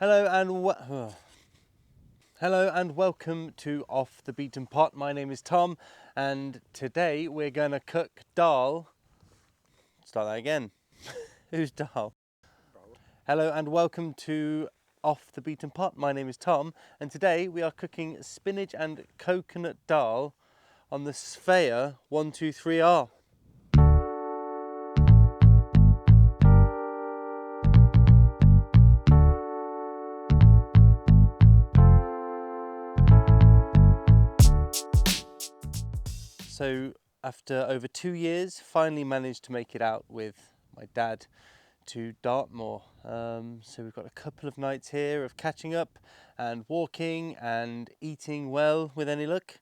Hello and welcome to Off the Beaten Pot. My name is Tom, and today we're going to cook dal. Start that again. Who's dal? Hello and welcome to Off the Beaten Pot. My name is Tom, and today we are cooking spinach and coconut dal on the Svea 123R. So after over 2 years, finally managed to make it out with my dad to Dartmoor. So we've got a couple of nights here of catching up and walking and eating well with any luck.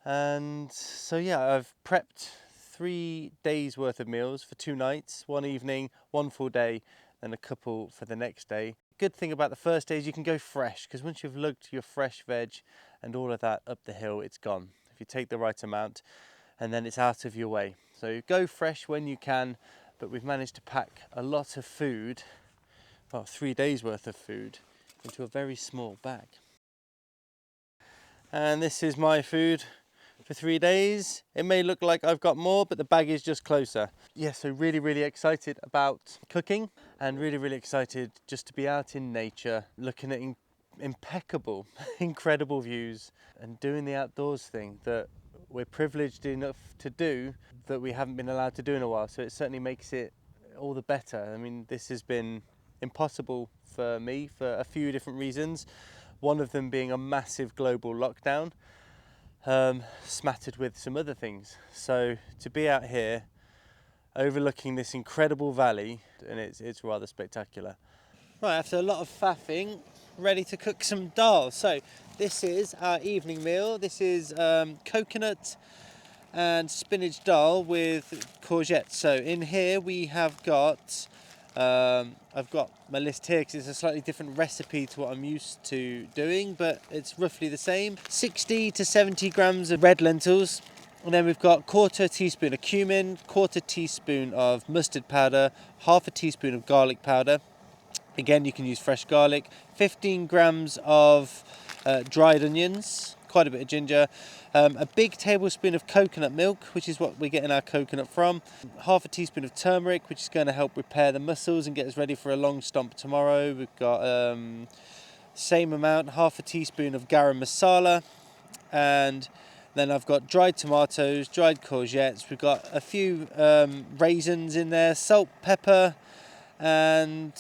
And so yeah, I've prepped 3 days worth of meals for 2 nights, 1 evening, 1 full day, and a couple for the next day. Good thing about the first day is you can go fresh, because once you've lugged your fresh veg and all of that up the hill, it's gone. If you take the right amount, and then it's out of your way. So go fresh when you can, but we've managed to pack a lot of food, well, 3 days worth of food, into a very small bag. And this is my food for 3 days. It may look like I've got more, but the bag is just closer. Yeah, so really excited about cooking, and really excited just to be out in nature, looking at impeccable, incredible views, and doing the outdoors thing that we're privileged enough to do that we haven't been allowed to do in a while. So it certainly makes it all the better. I mean, this has been impossible for me for a few different reasons. One of them being a massive global lockdown, smattered with some other things. So to be out here overlooking this incredible valley, and it's rather spectacular. Right, after a lot of faffing, ready to cook some dal. So this is our evening meal. This is coconut and spinach dal with courgette. So in here we have got, I've got my list here because it's a slightly different recipe to what I'm used to doing, but it's roughly the same. 60 to 70 grams of red lentils. And then we've got 1/4 teaspoon of cumin, 1/4 teaspoon of mustard powder, 1/2 teaspoon of garlic powder. Again, you can use fresh garlic, 15 grams of dried onions, quite a bit of ginger, a big tablespoon of coconut milk, which is what we're getting our coconut from, 1/2 teaspoon of turmeric, which is going to help repair the muscles and get us ready for a long stomp tomorrow. We've got same amount, 1/2 teaspoon of Garamond Masala, and then I've got dried tomatoes, dried courgettes, we've got a few raisins in there, salt, pepper, and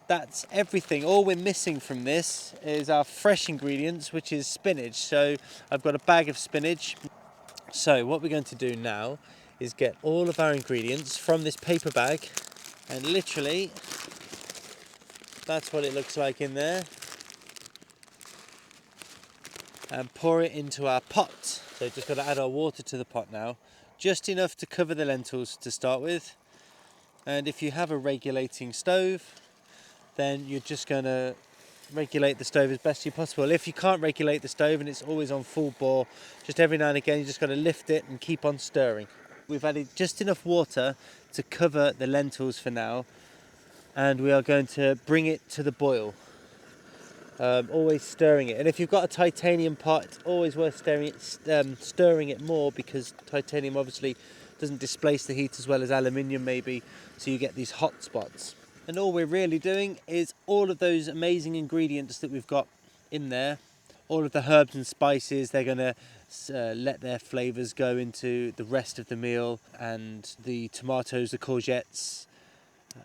that's everything. All we're missing from this is our fresh ingredients, which is spinach. So I've got a bag of spinach. So what we're going to do now is get all of our ingredients from this paper bag, and literally that's what it looks like in there, and pour it into our pot. So just got to add our water to the pot now, just enough to cover the lentils to start with. And if you have a regulating stove, then you're just going to regulate the stove as best you possible. If you can't regulate the stove and it's always on full bore, just every now and again you just got to lift it and keep on stirring. We've added just enough water to cover the lentils for now, and we are going to bring it to the boil. Always stirring it, and if you've got a titanium pot, it's always worth stirring it more, because titanium obviously doesn't displace the heat as well as aluminium maybe, so you get these hot spots. And all we're really doing is all of those amazing ingredients that we've got in there, all of the herbs and spices, they're going to let their flavours go into the rest of the meal, and the tomatoes, the courgettes,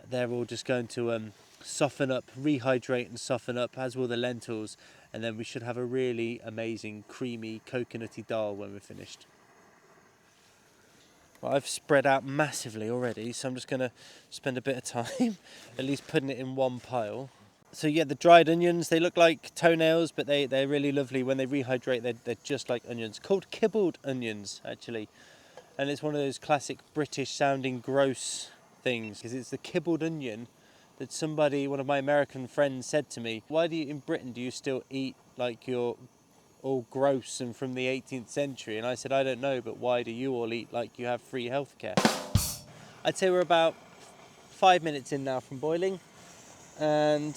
they're all just going to soften up, rehydrate and soften up, as will the lentils, and then we should have a really amazing creamy coconutty dal when we're finished. Well, I've spread out massively already, so I'm just going to spend a bit of time at least putting it in one pile. So yeah, the dried onions, they look like toenails, but they're really lovely. When they rehydrate, they're just like onions, called kibbled onions actually. And it's one of those classic British sounding gross things, because it's the kibbled onion that one of my American friends said to me, why in Britain do you still eat like you're all gross and from the 18th century? And I said, I don't know, but why do you all eat like you have free healthcare? I'd say we're about 5 minutes in now from boiling, and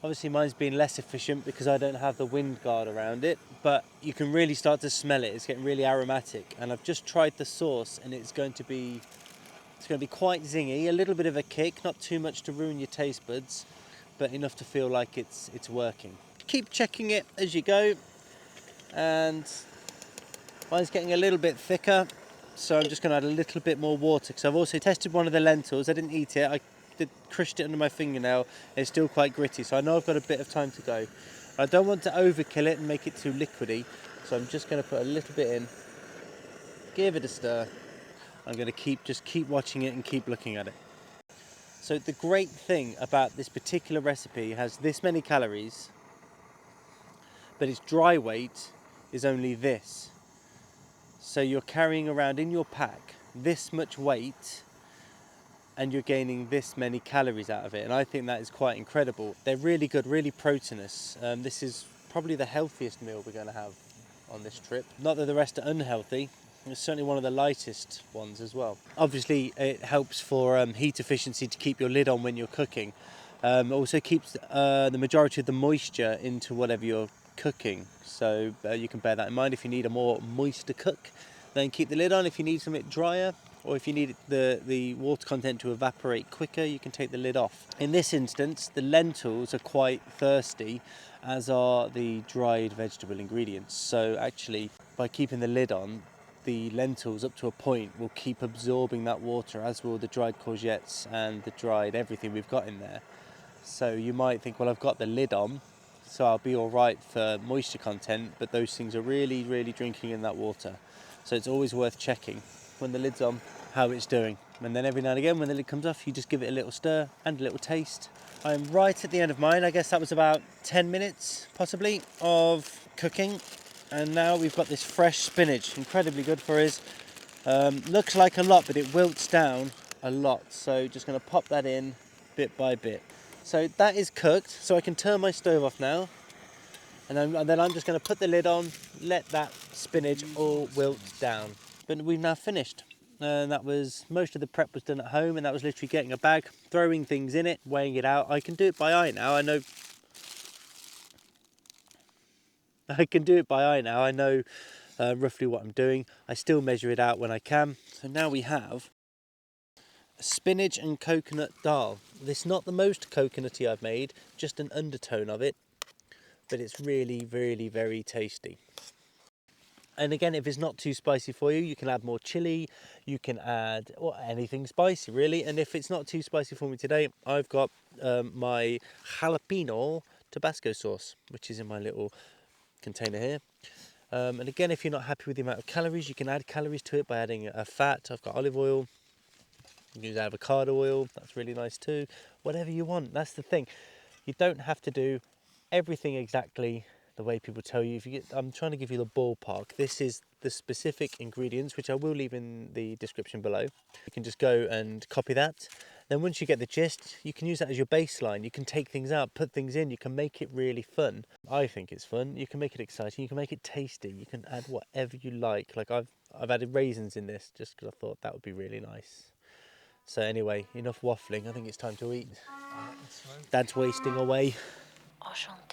Obviously mine's been less efficient because I don't have the wind guard around it, but you can really start to smell it. It's getting really aromatic, and I've just tried the sauce, and it's going to be quite zingy, a little bit of a kick, not too much to ruin your taste buds, but enough to feel like it's working. Keep checking it as you go, and mine's getting a little bit thicker, so I'm just going to add a little bit more water, because I've also tested one of the lentils. I didn't eat it, I crushed it under my fingernail. It's still quite gritty, so I know I've got a bit of time to go. I don't want to overkill it and make it too liquidy, so I'm just going to put a little bit in, give it a stir. I'm going to just keep watching it and keep looking at it. So the great thing about this particular recipe has this many calories, but its dry weight is only this. So you're carrying around in your pack this much weight, and you're gaining this many calories out of it, and I think that is quite incredible. They're really good, really proteinous. This is probably the healthiest meal we're going to have on this trip. Not that the rest are unhealthy, it's certainly one of the lightest ones as well. Obviously it helps for heat efficiency to keep your lid on when you're cooking. Also keeps the majority of the moisture into whatever you're cooking, so you can bear that in mind. If you need a more moist cook, then keep the lid on. If you need something drier, or if you need the water content to evaporate quicker, you can take the lid off. In this instance, the lentils are quite thirsty, as are the dried vegetable ingredients. So actually, by keeping the lid on, the lentils up to a point will keep absorbing that water, as will the dried courgettes and the dried everything we've got in there. So you might think, well, I've got the lid on, so I'll be all right for moisture content, but those things are really, really drinking in that water. So it's always worth checking when the lid's on how it's doing. And then every now and again when the lid comes off, you just give it a little stir and a little taste. I'm right at the end of mine. I guess that was about 10 minutes possibly of cooking. And now we've got this fresh spinach, incredibly good for us. Looks like a lot, but it wilts down a lot. So just going to pop that in bit by bit. So that is cooked, so I can turn my stove off now. And then I'm just going to put the lid on, let that spinach all wilt down. But we've now finished. And that was, most of the prep was done at home, and that was literally getting a bag, throwing things in it, weighing it out. I can do it by eye now. I know roughly what I'm doing. I still measure it out when I can. So now we have a spinach and coconut dal. This is not the most coconutty I've made, just an undertone of it, but it's really, really very tasty. And again, if it's not too spicy for you, you can add more chili, you can add anything spicy really. And if it's not too spicy for me today, I've got my jalapeno Tabasco sauce, which is in my little container here. And again, if you're not happy with the amount of calories, you can add calories to it by adding a fat. I've got olive oil, you can use avocado oil, that's really nice too. Whatever you want, that's the thing. You don't have to do everything exactly the way people tell you. I'm trying to give you the ballpark. This is the specific ingredients, which I will leave in the description below. You can just go and copy that. Then once you get the gist, you can use that as your baseline. You can take things out, put things in, you can make it really fun. I think it's fun. You can make it exciting, you can make it tasty, you can add whatever you like. Like I've added raisins in this just because I thought that would be really nice. So anyway, enough waffling. I think it's time to eat. Dad's wasting away. Enchanté.